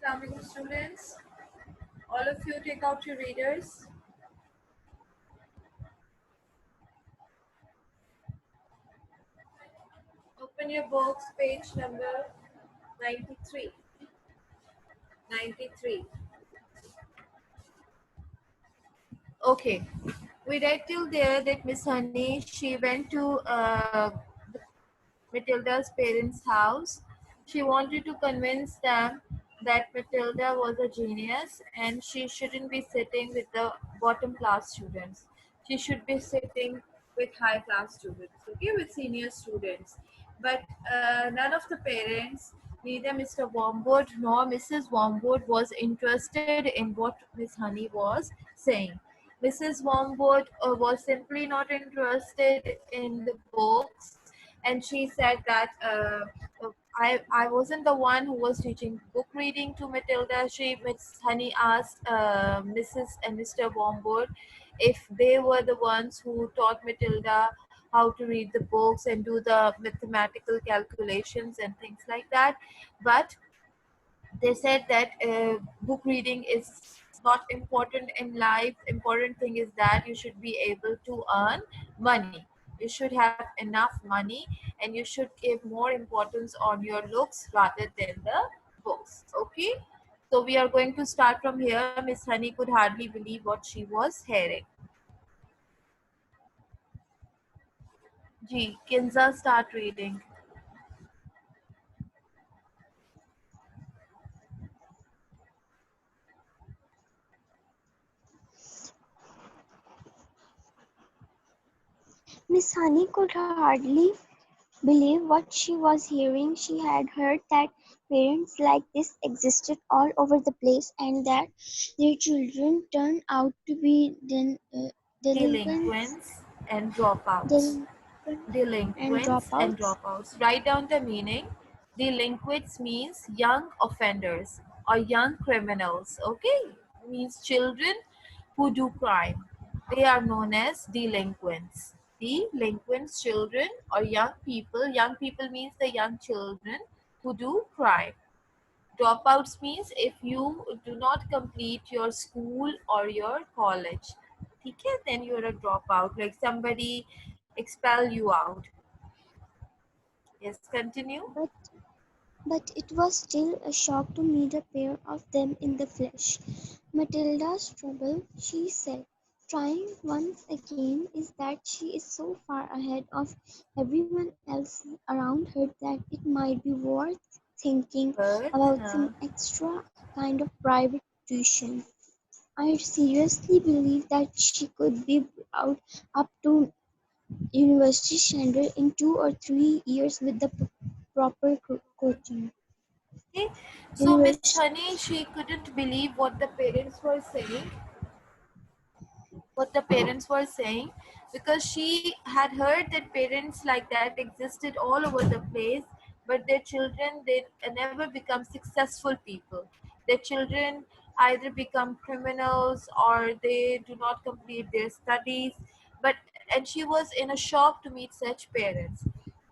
Assalamualaikum students. All of you take out your readers. Open your books, page number 93. 93. Okay. We read till there that Miss Honey, she went to Matilda's parents' house. She wanted to convince them that Matilda was a genius and she shouldn't be sitting with the bottom class students. She should be sitting with high class students, okay, with senior students. But none of the parents, neither Mr. Wormwood nor Mrs. Wormwood, was interested in what Miss Honey was saying. Mrs. Wormwood was simply not interested in the books, and she said that I wasn't the one who was teaching book reading to Matilda. Miss Honey asked Mrs. and Mr. Wormwood if they were the ones who taught Matilda how to read the books and do the mathematical calculations and things like that. But they said that book reading is not important in life. Important thing is that you should be able to earn money. You should have enough money, and you should give more importance on your looks rather than the books. Okay, so we are going to start from here. Miss Honey could hardly believe what she was hearing. Ji, Kinza, start reading. Miss Honey could hardly believe what she was hearing. She had heard that parents like this existed all over the place and that their children turned out to be delinquents, Delinquents and dropouts. delinquent and Delinquents and dropouts. dropouts. Write down the meaning. Delinquents means young offenders or young criminals. Okay, means children who do crime. They are known as delinquents. Delinquents, children or young people. Young people means the young children who do crime. Dropouts means if you do not complete your school or your college. Okay, then you're a dropout. Like somebody expel you out. Yes, continue. But it was still a shock to meet a pair of them in the flesh. Matilda's trouble, she said, trying once again, is that she is so far ahead of everyone else around her that it might be worth thinking But about some extra kind of private tuition. I seriously believe that she could be brought up to university standard in 2 or 3 years with the proper coaching. okay, so Miss University. Honey, she couldn't believe what the parents were saying. What the parents were saying, because she had heard that parents like that existed all over the place, but their children, they never become successful people. Their children either become criminals or they do not complete their studies. But and she was in a shock to meet such parents.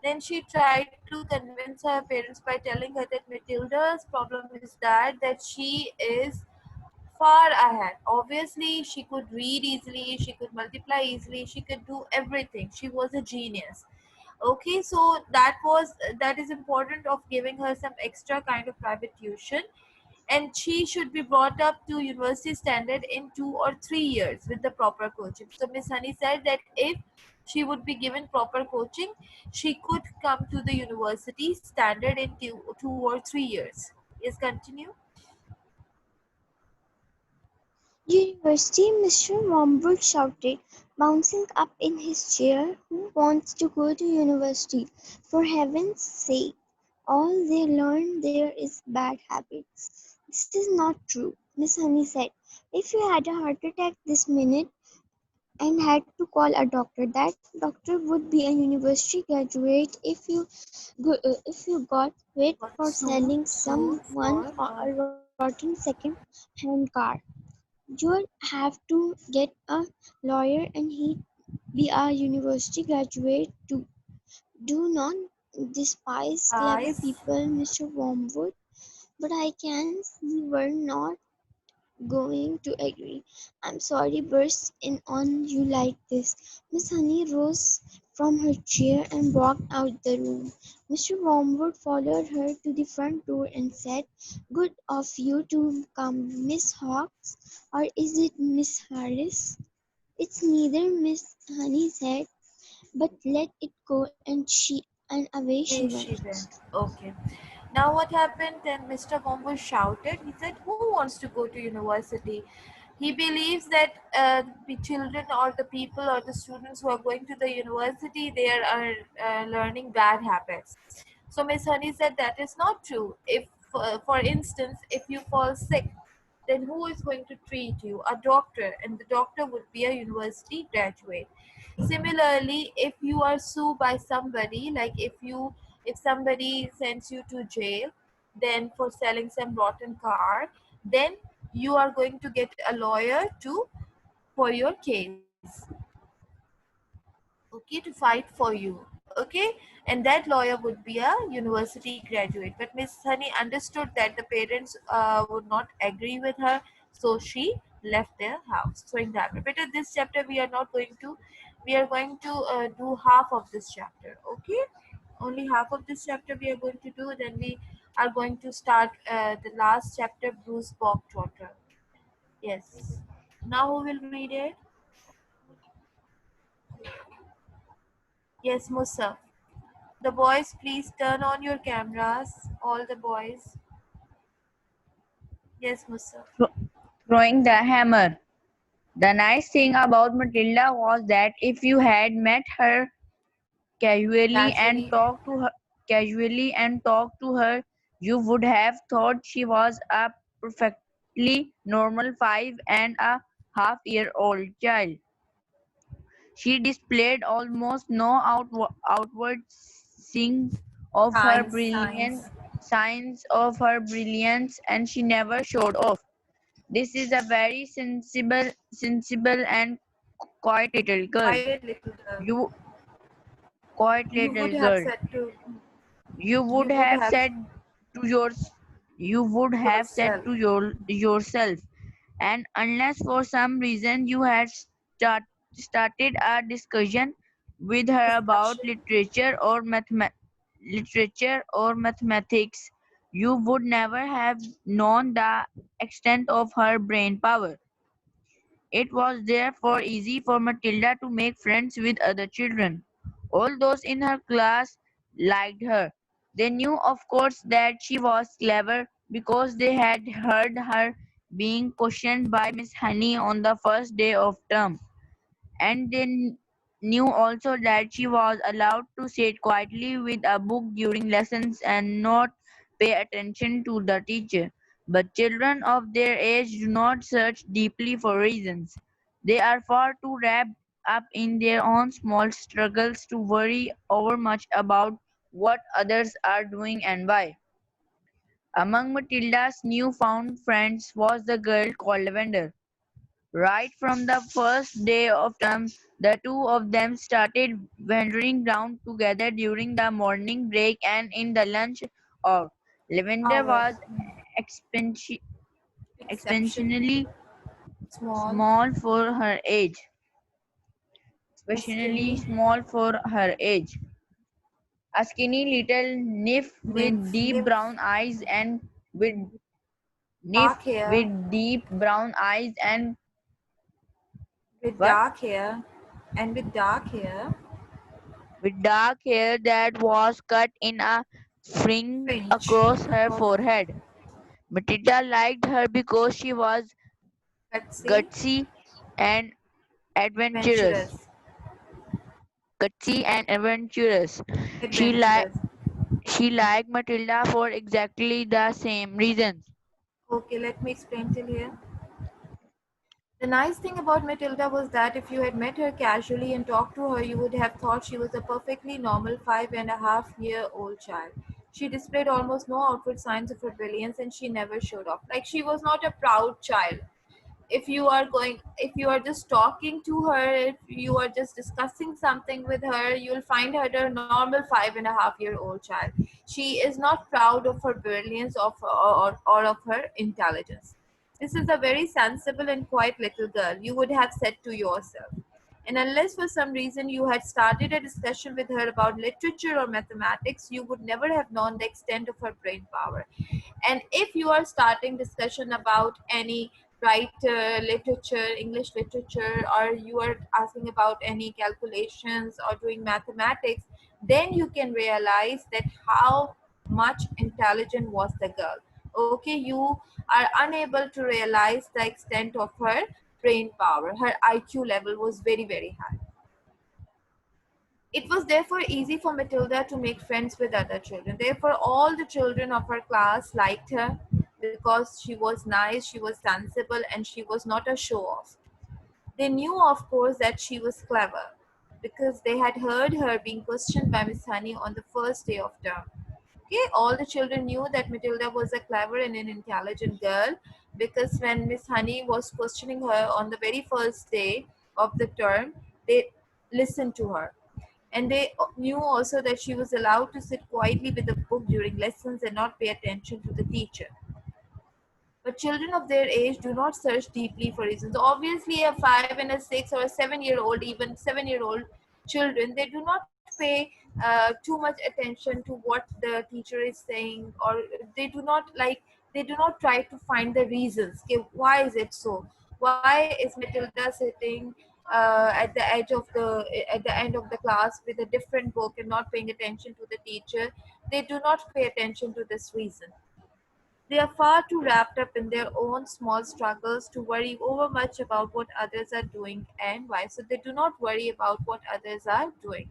Then she tried to convince her parents by telling her that Matilda's problem is that she is far ahead. Obviously, she could read easily, she could multiply easily, she could do everything. She was a genius. Okay, so that is important of giving her some extra kind of private tuition, and she should be brought up to university standard in 2 or 3 years with the proper coaching. So Miss Honey said that if she would be given proper coaching, she could come to the university standard in 2 or 3 years. Yes, continue. University, Mr. Wormwood shouted, bouncing up in his chair. Who wants to go to university? For heaven's sake, all they learn there is bad habits. This is not true, Miss Honey said. If you had a heart attack this minute and had to call a doctor, that doctor would be a university graduate if you got quit Got for selling sued someone for a rotten second-hand car. You'll have to get a lawyer and he'd be a university graduate too. Do not despise clever eyes. people, Mr. Wormwood. but I can see we're not going to agree. I'm sorry burst in on you like this. Miss Honey rose from her chair and walked out the room. Mr. Wormwood followed her to the front door and said, "Good of you to come, Miss Hawkes, or is it Miss Harris?" "It's neither," Miss Honey said, "but let it go," and away she Away she went. went. Okay. Now what happened? Then Mr. Bombo shouted. He said, "Who wants to go to university?" He believes that the children or the people or the students who are going to the university, they are learning bad habits. So Miss Honey said that is not true. If, for instance, if you fall sick, then who is going to treat you? A doctor, and the doctor would be a university graduate. Similarly, if you are sued by somebody, like if somebody sends you to jail, then for selling some rotten car, then you are going to get a lawyer to for your case, okay, to fight for you, okay, and that lawyer would be a university graduate. But Miss Honey understood that the parents would not agree with her, so she left their house. So in that, but in this chapter we are going to do half of this chapter, okay, only half of this chapter we are going to do, then we are going to start the last chapter, Bruce Bogtrotter. Yes, now who will read it? Yes, Musa. The boys, please turn on your cameras. All the boys. Yes, Musa. thro- throwing the hammer. The nice thing about Matilda was that if you had met her casually and Casually. talked to her casually and talked to her, you would have thought she was a perfectly normal 5.5-year-old child. She displayed almost no outward sign of her brilliance, Signs. signs of her brilliance, and she never showed off. This is a very sensible and quiet little girl. Quiet little girl. You quiet You would little have girl. said to You you would would have have said to yours. You would have said yourself. to yourself. And unless for some reason you had started a discussion with her about Discussion. literature or mathematics, you would never have known the extent of her brain power. It was therefore easy for Matilda to make friends with other children. All those in her class liked her. They knew, of course, that she was clever because they had heard her being questioned by Miss Honey on the first day of term, and they knew also that she was allowed to sit quietly with a book during lessons and not pay attention to the teacher. But children of their age do not search deeply for reasons. They are far too wrapped up in their own small struggles to worry over much about what others are doing and why. Among Matilda's newfound friends was the girl called Lavender. Right from the first day of term, the two of them started wandering round together during the morning break and in the lunch hour. Lavender Hour. was expansi- Exception. exceptionally Small. small for her age. Exceptionally Skinny. small for her age. A skinny little nymph with Nymph. deep Nymph. brown eyes and with nymph Dark hair. with deep brown eyes and With what? dark hair. And with dark hair. With dark hair that was cut in a fringe Fringe. across her Across. forehead. Matilda liked her because she was Gutsy. gutsy and adventurous. Adventurous. Gutsy and adventurous. She liked Adventurous. she liked Matilda for exactly the same reasons. Okay, let me explain till here. The nice thing about Matilda was that if you had met her casually and talked to her, you would have thought she was a perfectly normal 5.5-year-old child. She displayed almost no outward signs of rebellion and she never showed off. Like she was not a proud child. if you are just talking to her, if you are just discussing something with her, you'll find her a normal 5.5-year-old child. She is not proud of her brilliance or of her intelligence. This is a very sensible and quiet little girl, you would have said to yourself. And unless for some reason you had started a discussion with her about literature or mathematics, you would never have known the extent of her brain power. And if you are starting discussion about any writer, literature, English literature, or you are asking about any calculations or doing mathematics, then you can realize that how much intelligent was the girl. Okay, you are unable to realize the extent of her brain power. Her IQ level was very, very high. It was therefore easy for Matilda to make friends with other children. Therefore, all the children of her class liked her because she was nice, she was sensible, and she was not a show off. They knew, of course, that she was clever because they had heard her being questioned by Miss Honey on the first day of term. Okay, all the children knew that Matilda was a clever and an intelligent girl because when Miss Honey was questioning her on the very first day of the term, they listened to her. And they knew also that she was allowed to sit quietly with a book during lessons and not pay attention to the teacher. But children of their age do not search deeply for reasons. Obviously, a 5 and a 6 or a 7-year-old, even 7-year-old children, they do not pay too much attention to what the teacher is saying, or they do not like they do not try to find the reasons. Okay, why is it so? Why is Matilda sitting at the end of the class with a different book and not paying attention to the teacher? They do not pay attention to this reason. They are far too wrapped up in their own small struggles to worry over much about what others are doing and why. So they do not worry about what others are doing.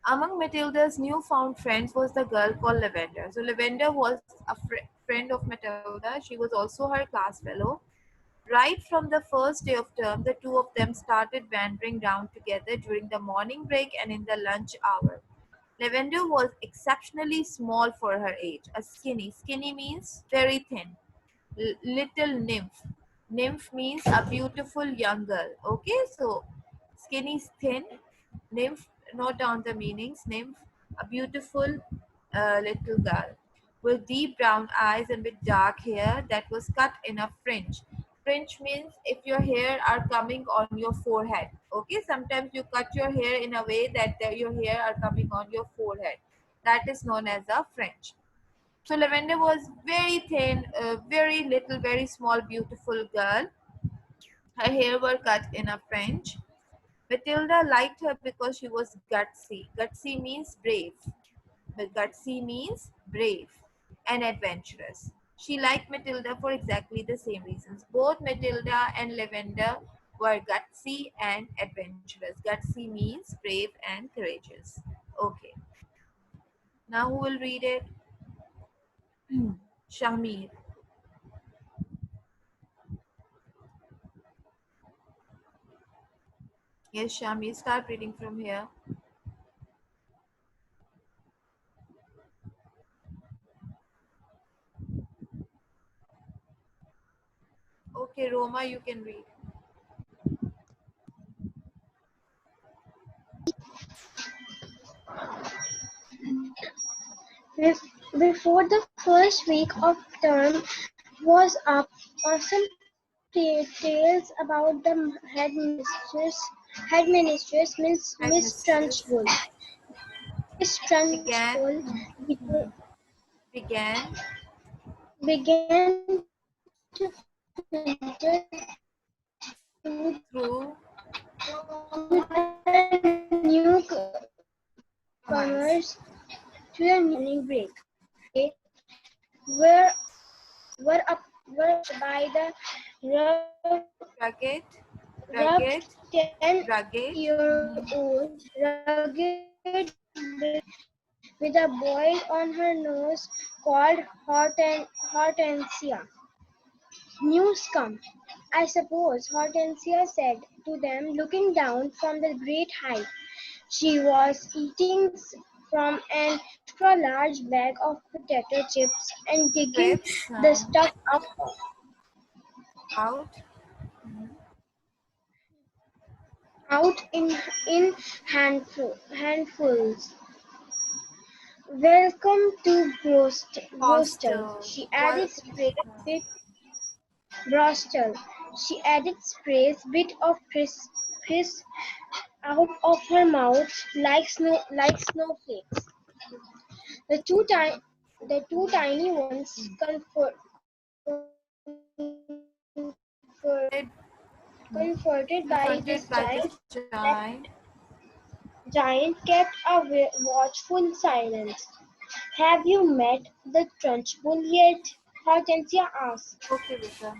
Among Matilda's newfound friends was the girl called Lavender. So Lavender was a friend of Matilda. She was also her class fellow. Right from the first day of term, the two of them started wandering round together during the morning break and in the lunch hour. Lavender was exceptionally small for her age, a skinny. Skinny means very thin. Little nymph. Nymph means a beautiful young girl. Okay, so skinny is thin. Nymph, note down the meanings. Nymph, a beautiful little girl with deep brown eyes and with dark hair that was cut in a fringe. Fringe means if your hair are coming on your forehead. Okay, sometimes you cut your hair in a way that your hair are coming on your forehead. That is known as a fringe. So Lavender was very thin, very little, very small, beautiful girl. Her hair were cut in a fringe. Matilda liked her because she was gutsy. Gutsy means brave. But gutsy means brave and adventurous. She liked Matilda for exactly the same reasons. Both Matilda and Lavender were gutsy and adventurous. Gutsy means brave and courageous. Okay. Now who will read it? Shahmeer. Yes, Shami, start reading from here. Okay, Roma, you can read. Before the first week of term was up, awesome tales about the headmistress Miss Headmistress Trunchbull. Miss began Trunchbull began began to filter through to the newcomers to the morning break. They were were approached by the rugged, rugged rugged, rugged. 10-year-old rugged with a boil on her nose called Hortensia. News come, I suppose, Hortensia said to them, looking down from the great height. She was eating from an extra large bag of potato chips and digging Crepes. the stuff up Out. out in handfuls. Welcome to Brostol. She Hostel. added sprays Welcome. bit Brostol. She added sprays bit of crisp out of her mouth like snowflakes. The two tiny ones comforted by this Confronted by this giant. giant kept a watchful silence. Have you met the Trunchbull yet? Hortensia asked. Okay, Vita.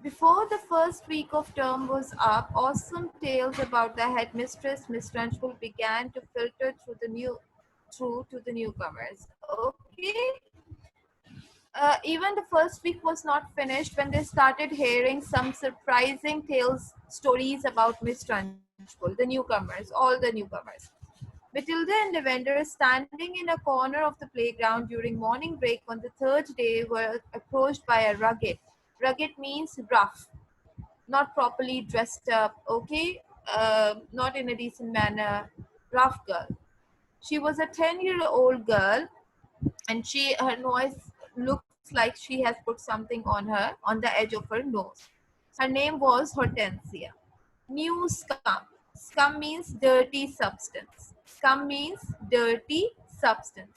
Before the first week of term was up, awesome tales about the headmistress, Miss Trunchbull, began to filter through to the newcomers. Okay, even the first week was not finished when they started hearing some surprising stories about Miss Trunchbull, the newcomers, all the newcomers. Matilda and Lavender, standing in a corner of the playground during morning break on the third day, were approached by a rugged means rough, not properly dressed up, okay, not in a decent manner, rough girl. She was a 10-year-old girl, and her nose looks like she has put something on the edge of her nose. Her name was Hortensia. New scum. Scum means dirty substance. Scum means dirty substance.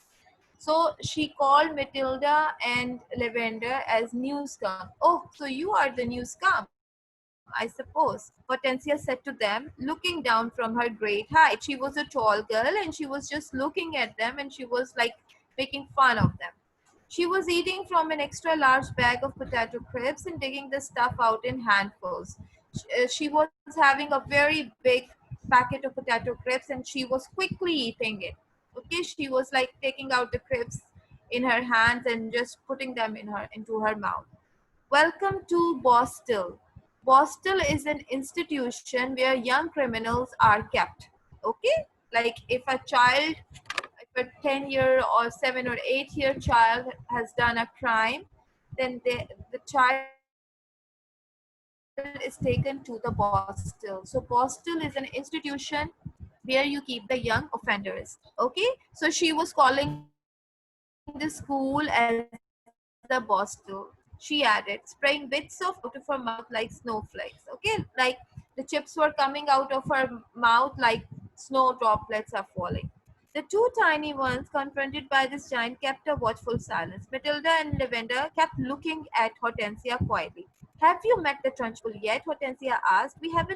So she called Matilda and Lavender as new scum. Oh, so you are the new scum, I suppose. Hortensia said to them, looking down from her great height. She was a tall girl and she was just looking at them and she was like making fun of them. She was eating from an extra large bag of potato crisps and digging the stuff out in handfuls. She was having a very big packet of potato crisps and she was quickly eating it. Okay, she was like taking out the crisps in her hands and just putting them into her mouth. Welcome to Boston. Boston is an institution where young criminals are kept. Okay? Like if a 10-year or 7 or 8 year child has done a crime, then the child is taken to the Boston. So Boston is an institution where you keep the young offenders. Okay? So she was calling this school as the Boston. She added, spraying bits of potato out of her mouth like snowflakes. Okay? Like the chips were coming out of her mouth like snow droplets are falling. The two tiny ones, confronted by this giant, kept a watchful silence. Matilda and Lavender kept looking at Hortensia quietly. Have you met the Trunchbull yet? Hortensia asked. We have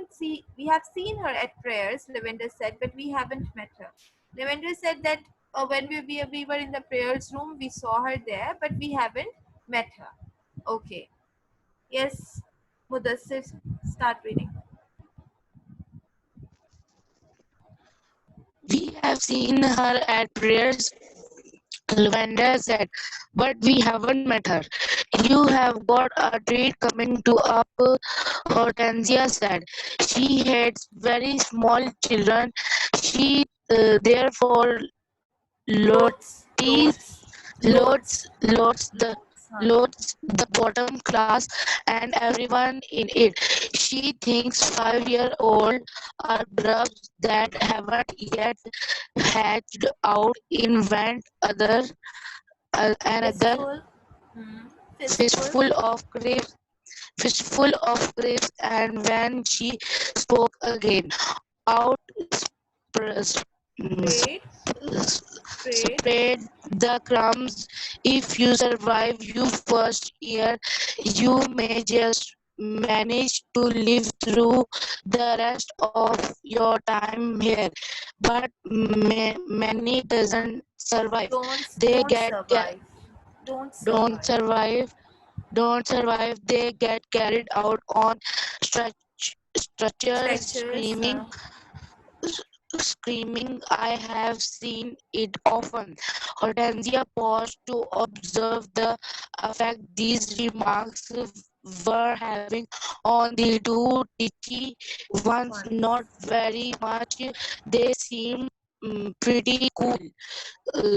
seen her at prayers, Lavender said, but we haven't met her. Lavender said that when we were in the prayers room, we saw her there, but we haven't met her. Okay. Yes, Mudassir, start reading. We have seen her at prayers, Lavender said, but we haven't met her. You have got a treat coming to up, Hortensia said. She hates very small children. She therefore loads, Loads, loads, loads the loads, huh? loads the bottom class and everyone in it. She thinks 5-year-old are grubs that haven't yet hatched out invent another Fistful, hmm, fistful, fistful of grapes fistful of grapes. And when she spoke again, out spread, spread, spread the crumbs. If you survive your first year, you may just manage to live through the rest of your time here. But many doesn't survive. They don't survive, don't don't survive. survive. Don't survive. They get carried out on stretchers, Stretchers, screaming. I have seen it often. Hortensia paused to observe the effect these remarks were having on the two teachy ones. ones. Not very much. They seemed pretty cool.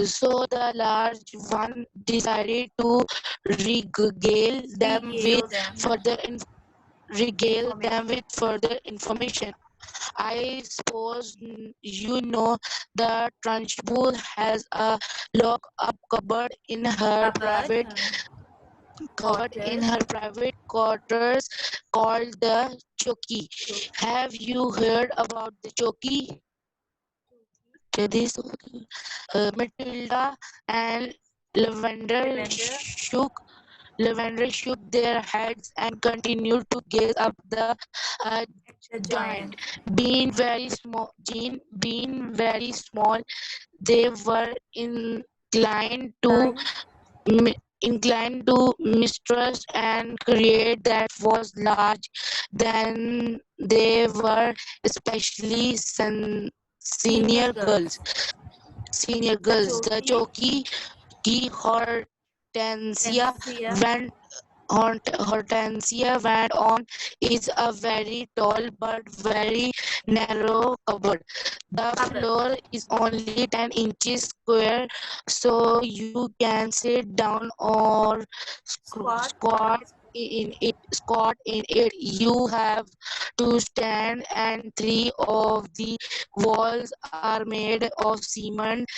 So the large one decided to regale them with Regale them. further regale them with Information. further information. I suppose you know the Trunchbull has a lock-up Cupboard. in her Quarters. private quarters called the Choki. Choki. Have you heard about the Choki? To this, Matilda and Lavender Lavender. shook Lavender shook their heads and continued to gaze up the The giant. giant. Being very small, they were Inclined. inclined to mistrust and create that was large than they were, especially senior Senior girls. girls. Senior girls, The the choki. Choki Hortensia Tensia. went Hortensia went on is a very tall but very narrow cupboard. The Cupboard. floor is only 10 inches square, so you can sit down or Squat on it. squat in it. You have to stand, and three of the walls are made of cement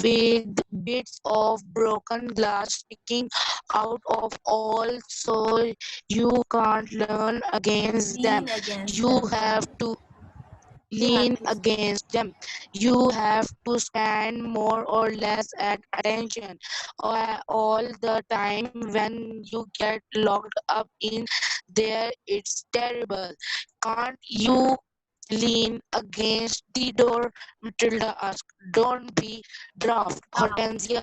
with bits of broken glass sticking out of all, so you can't lean against them. Lean against You them. have Okay. to You lean have to. against them. You have to stand more or less at attention all the time. When you get locked up in there, it's terrible. Can't you lean against the door? Matilda asked. Don't be daft, Daft.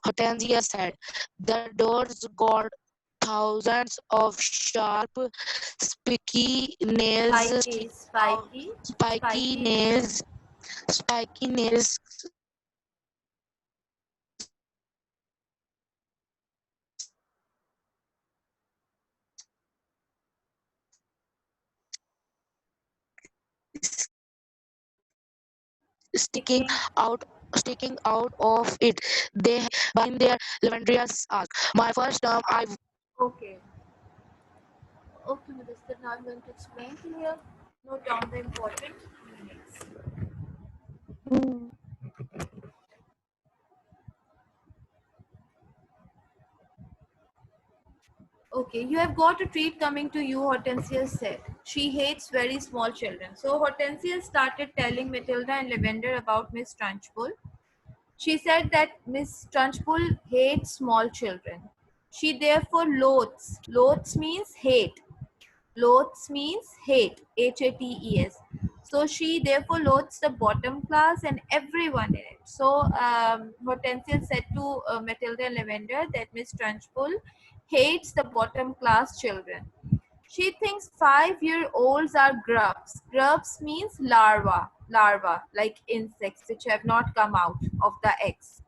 Hortensia said. The door's got thousands of sharp, spiky nails sticking Spiky. out, Spiky. spiky Spiky nails, nails. spiky nails sticking out of it. They have sticking out sticking out of it. They been there. Lavendrius asked. My first term I Okay. Okay, Minister. Now I'm going to explain to you. Note down the important meanings. Hmm. Okay, you have got a treat coming to you, Hortensia said. She hates very small children. So Hortensia started telling Matilda and Lavender about Miss Trunchbull. She said that Miss Trunchbull hates small children. She therefore loathes means hate. Loathes means hate, Hates. So she therefore loathes the bottom class and everyone in it. So Hortensia said to Matilda and Lavender that Miss Trunchbull hates the bottom class children. She thinks 5-year-olds are grubs. Grubs means larva, like insects which have not come out of the eggs.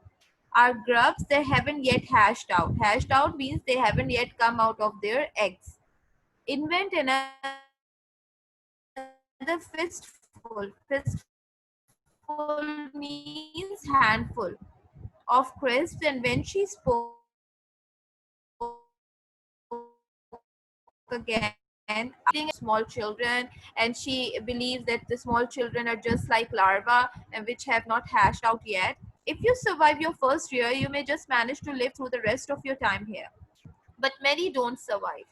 Are grubs, they haven't yet hatched out. Hatched out means they haven't yet come out of their eggs. Invent another fistful. Fistful means handful of crisps, and when she spoke again, small children, and she believes that the small children are just like larvae and which have not hatched out yet. If you survive your first year, you may just manage to live through the rest of your time here, but many don't survive.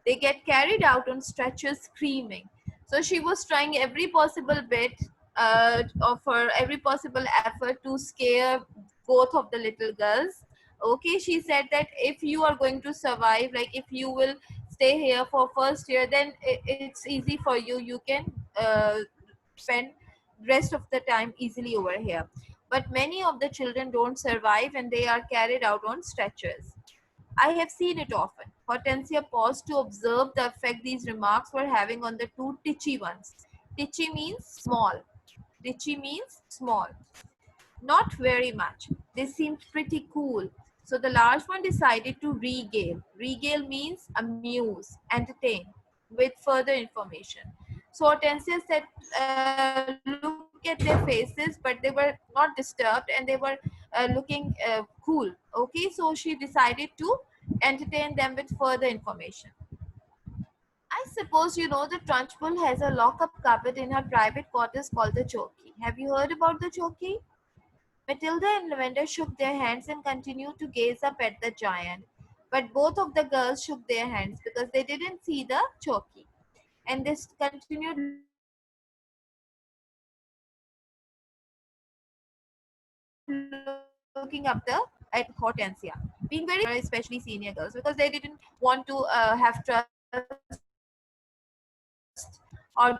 They get carried out on stretchers screaming. So she was trying every possible bit of her, every possible effort to scare both of the little girls. Okay, she said that if you are going to survive, like if you will stay here for first year, then it's easy for you. You can spend rest of the time easily over here. But many of the children don't survive and they are carried out on stretchers. I have seen it often. Hortensia paused to observe the effect these remarks were having on the two titchy ones. Titchy means small. Titchy means small. Not very much. They seemed pretty cool. So the large one decided to regale. Regale means amuse, entertain, with further information. So Hortensia said, look at this. at their faces, but they were not disturbed and they were looking cool. Okay, so she decided to entertain them with further information. I suppose you know the Trunchbull has a lock-up cupboard in her private quarters called the Chokey. Have you heard about the Chokey? Matilda and Lavender shook their hands and continued to gaze up at the giant. But both of the girls shook their hands because they didn't see the Chokey. And they continued looking up at Hortensia, being very careful, especially senior girls, because they didn't want to have trust or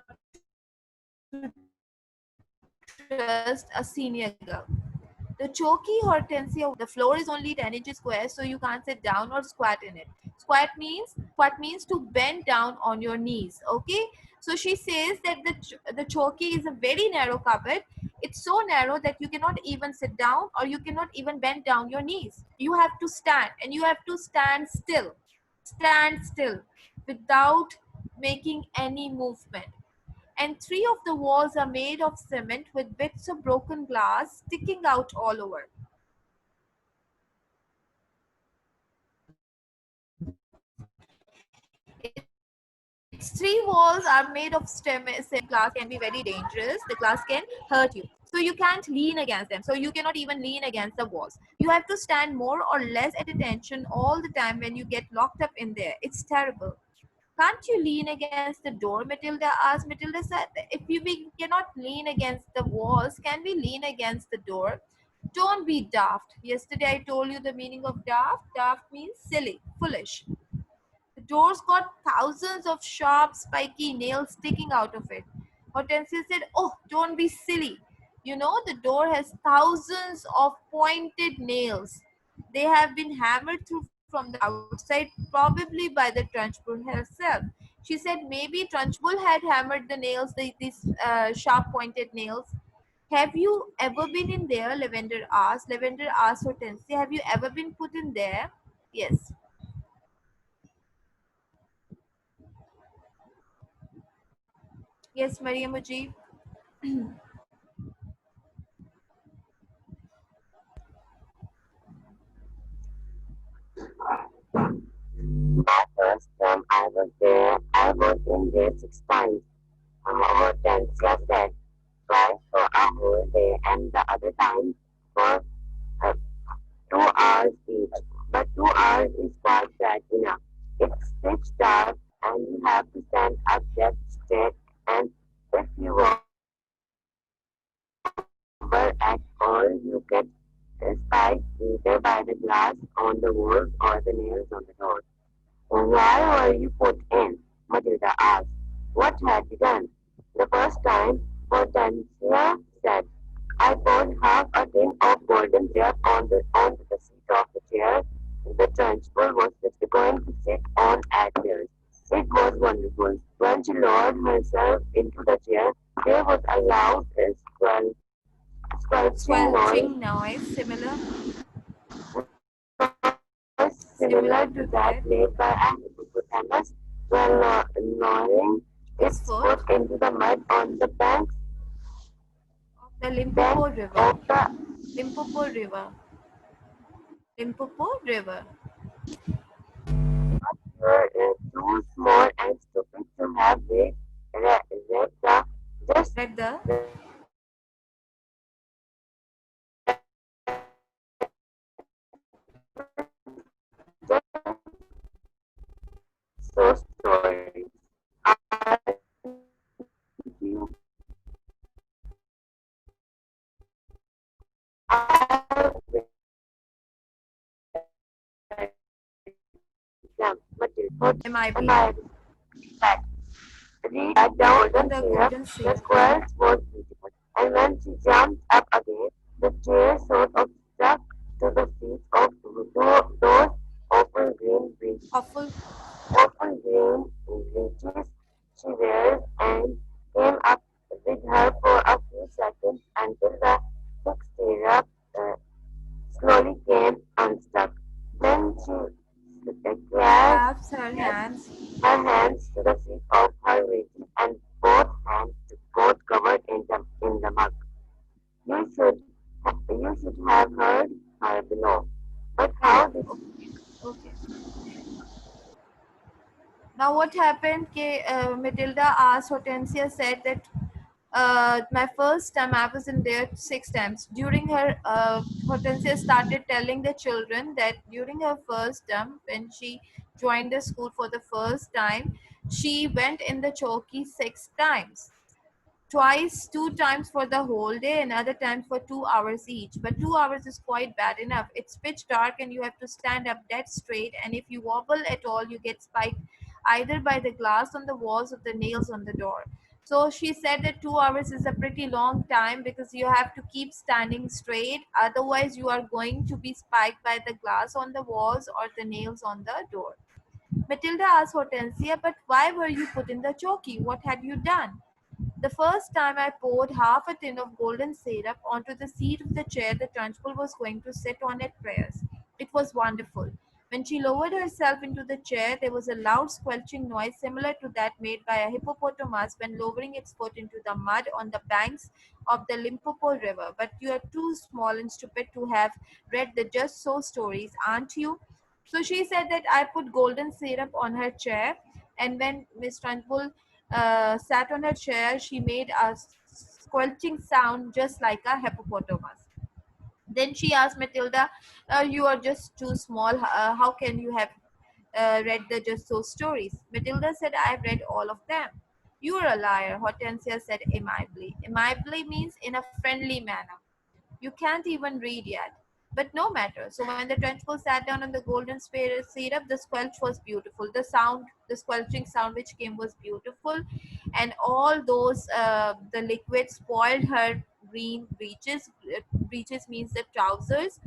to trust a senior girl. The chokey Hortensia was made of cement with bits of broken glass sticking out of it. The floor is only 10 inches square, so you can't sit down or squat in it. Squat means to bend down on your knees. Okay, so she says that the chokey is a very narrow cupboard. It's so narrow that you cannot even sit down or you cannot even bend down your knees. You have to stand, and you have to stand still without making any movement. And three of the walls are made of cement with bits of broken glass sticking out all over. Its three walls are made of cement. Glass can be very dangerous. The glass can hurt you. So you can't lean against them. So you cannot even lean against the walls. You have to stand more or less at attention all the time when you get locked up in there. It's terrible. Can't you lean against the door? Matilda asked. Matilda said, if we cannot lean against the walls, can we lean against the door? Don't be daft. Yesterday I told you the meaning of daft. Daft means silly, foolish. The door's got thousands of sharp, spiky nails sticking out of it. Hortensia said, oh, don't be silly. You know, the door has thousands of pointed nails. They have been hammered through from the outside, probably by the Trunchbull herself. She said maybe Trunchbull had hammered the nails, these sharp pointed nails. Have you ever been in there? Lavender asked. Lavender asked Hortensia, have you ever been put in there? Yes. Yes, Maria Mujib. My first time I was there, I was in there 6 times. Hortensia said, twice for a whole day and the other time for uh, 2 hours each. But 2 hours is quite bad enough. It's pitch dark and you have to stand up dead straight, and if you wobble at all you get spiked either by the glass on the walls or the nails on the door. Why were you put in? Matilda asked. What had you done? The first time, Hortensia said, I poured half a tin of golden syrup onto the seat of the chair the Trunchbull was going to sit on at first. It was wonderful. When she lowered herself into the chair, there was a loud squelching noise, Squelching noise similar similar to to that that made by a hippopotamus when gnawing its its foot foot into the mud on the of the bank Limpopo River. of the Limpopo River. Limpopo River. were too small and stupid to have read the just Read the read so stories. Aren't you? MIB. And I respect. Read the The golden golden syrup. syrup. The squirrel was beautiful. And when she jumped up again, the chair sort of stuck to the seat of those awful green breeches. Awful. Awful green breeches she wears and came up with her for a few seconds until the thick syrup slowly came unstuck. Then she Claps her clasped hands. her hands to the seat of her waiting and both hands both covered in the mug. You should, you should have heard her below. But Oh, how did okay. Okay. Now what happened? Matilda asked. Hortensia said that my first time I was in there 6 times. During her, Hortensia started telling the children that during her first term, when she joined the school for the first time, she went in the choki 6 times. Twice, 2 times for the whole day, and other times for 2 hours each. But 2 hours is quite bad enough. It's pitch dark and you have to stand up dead straight, and if you wobble at all, you get spiked either by the glass on the walls or the nails on the door. So she said that 2 hours is a pretty long time because you have to keep standing straight, otherwise, you are going to be spiked by the glass on the walls or the nails on the door. Matilda asked Hortensia, but why were you put in the choky? What had you done? The first time I poured half a tin of golden syrup onto the seat of the chair the Trunchbull was going to sit on at prayers. It was wonderful. When she lowered herself into the chair, there was a loud squelching noise similar to that made by a hippopotamus when lowering its foot into the mud on the banks of the Limpopo River. But you are too small and stupid to have read the Just So stories, aren't you? So she said that I put golden syrup on her chair, and when Miss Trunchbull sat on her chair, she made a squelching sound just like a hippopotamus. Then she asked Matilda, you are just too small. How can you have read the Just So stories? Matilda said, I've read all of them. You're a liar, Hortensia said amiably. Amiably means in a friendly manner. You can't even read yet. But no matter. So when the Trunchbull sat down on the golden syrup, the squelch was beautiful. The squelching sound which came was beautiful, and all those the liquid spoiled her green breeches. Breeches means the trousers.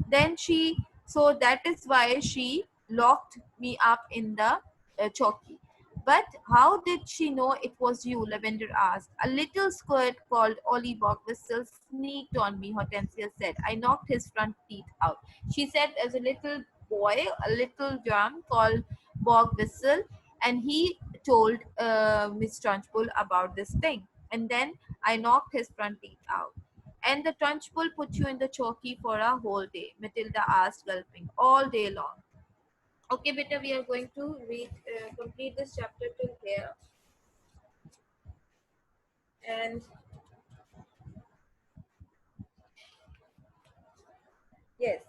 Then she, so that is why she locked me up in the choki. But how did she know it was you? Lavender asked. A little squirt called Ollie Whistle sneaked on me, Hortensia said. I knocked his front teeth out. She said, as a little boy, a little drum called Bog Whistle, and he told Miss Trunchbull about this thing. And then I knocked his front teeth out. And the Trunchbull put you in the choki for a whole day, Matilda asked, gulping. All day long. Okay, beta, we are going to read, complete this chapter till here. And yes,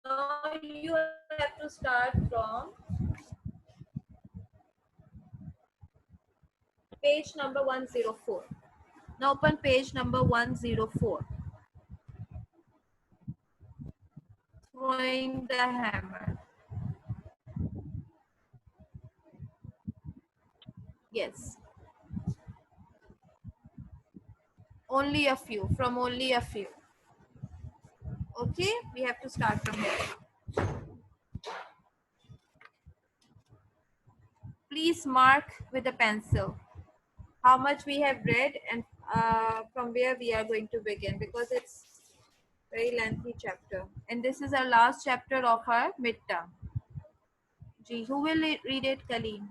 now you have to start from page number 104. Now open page number 104. Throwing the hammer. Yes, only a few, from only a few. Okay, we have to start from here. Please mark with a pencil how much we have read and from where we are going to begin, because it's very lengthy chapter, and this is our last chapter of our midterm. Gee, who will read it? Kaleen.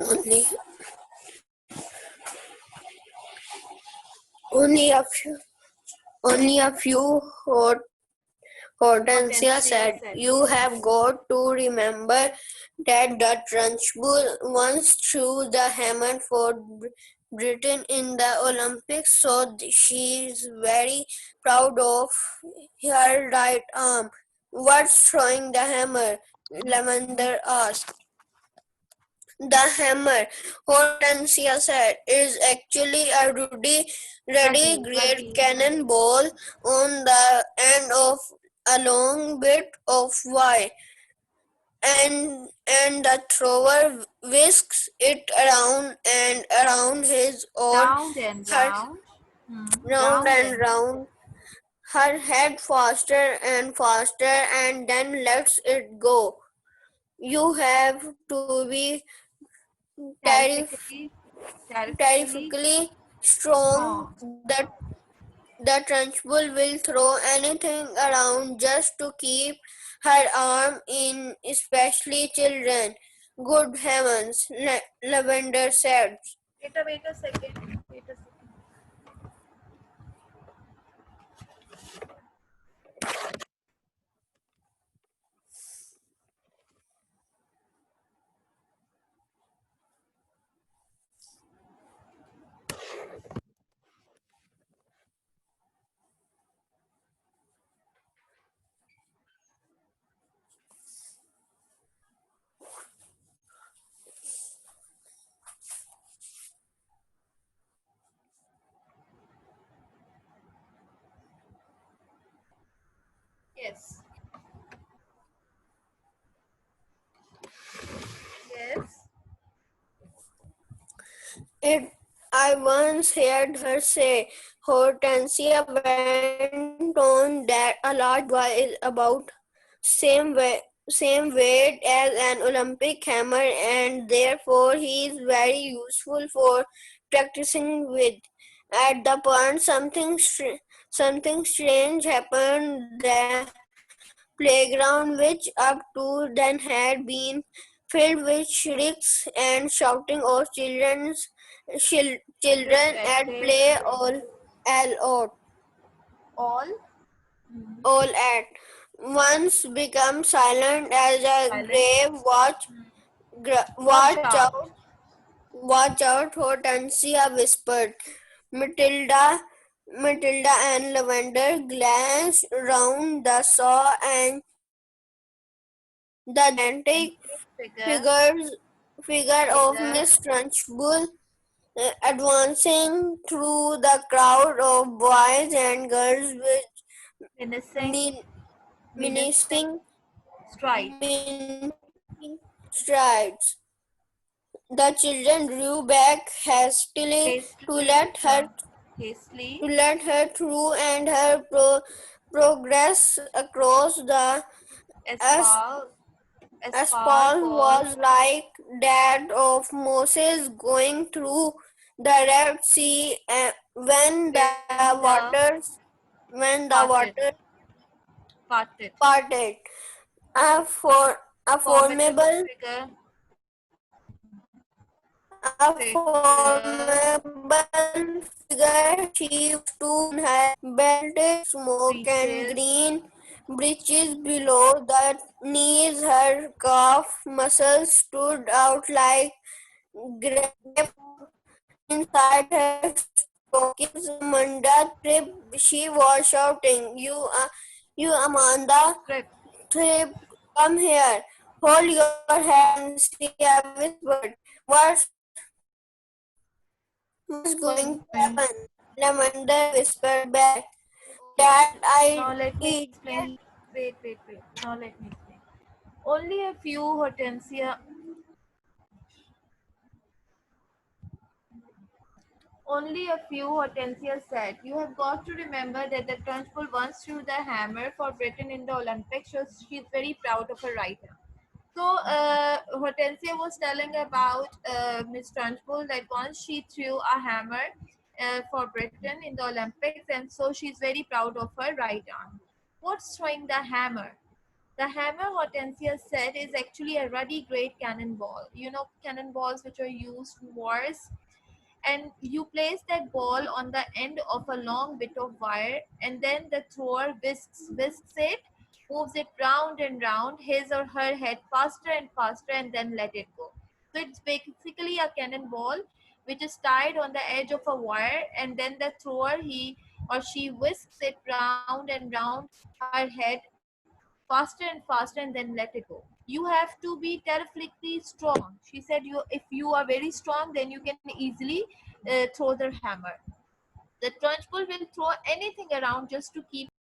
Only, only a few, only a few. Hortensia Hortensia said, said, "You have got to remember that the Trunchbull once threw the hammer for Britain in the Olympics, so she is very proud of her right arm." "What's throwing the hammer?" Lavender asked. "The hammer," Hortensia said, "is actually a ready grade Ruddy. cannonball on the end of a long bit of wire, and the thrower whisks it around and around his or Round and her round. round Round and and round her head faster and faster and then lets it go. You have to be terrific terrifically, terrifically terrifically strong strong. The Trunchbull will throw anything around just to keep her arm in, especially children. Good heavens, Lavender said. Wait a second. Wait a second. Yes. Yes. It, I once heard her say, Hortensia went on, that a large boy is about same weight as an Olympic hammer and therefore he is very useful for practicing with. At the point something strange happened. The playground, which up to then had been filled with shrieks and shouting of children at Distracted. play, all, All. all at once become silent as a Silent. grave Watch watch out. out, watch out, Hortensia whispered. Matilda, Matilda and Lavender glanced round the saw and the gigantic Figure. figures, figure of Figure. Miss Trunchbull advancing through the crowd of boys and girls with Menacing. min- Menacing. menacing Strides. strides. The children drew back hastily to Hastily. Hastily. let her through, and her progress across the as- Asphalt. Asphalt asphalt was was like that of Moses going through the Red Sea when the when the water parted. Parted. parted. A Formidable formidable figure. A Figure. formidable figure she was, too, in her belted smoke and Breeches. green breeches below the knees. Her calf muscles stood out like grape inside her stockings. Amanda Tripp, she was shouting, you Amanda Strip. Tripp, come here. Hold your head, Hortensia whispered. What's going to Going. happen? Lavender whispered back. Okay. That Now let me idiot. explain. Wait. Now let me explain. Only a few Hortensia Only a few, Hortensia said. You have got to remember that the Trunchbull once threw the hammer for Britain in the Olympics, so she's very proud of her right hand. So Hortensia was telling about Miss Trunchbull that once she threw a hammer for Britain in the Olympics, and so she's very proud of her right arm. What's throwing the hammer? The hammer, Hortensia said, is actually a ruddy great cannonball. You know, cannonballs which are used in wars, and you place that ball on the end of a long bit of wire, and then the thrower whisks it, moves it round and round his or her head faster and faster, and then let it go. So it's basically a cannonball which is tied on the edge of a wire, and then the thrower, he or she whisks it round and round her head faster and faster, and then let it go. You have to be terrifically strong. She said, if you are very strong, then you can easily throw the hammer. The Trunchbull will throw anything around just to keep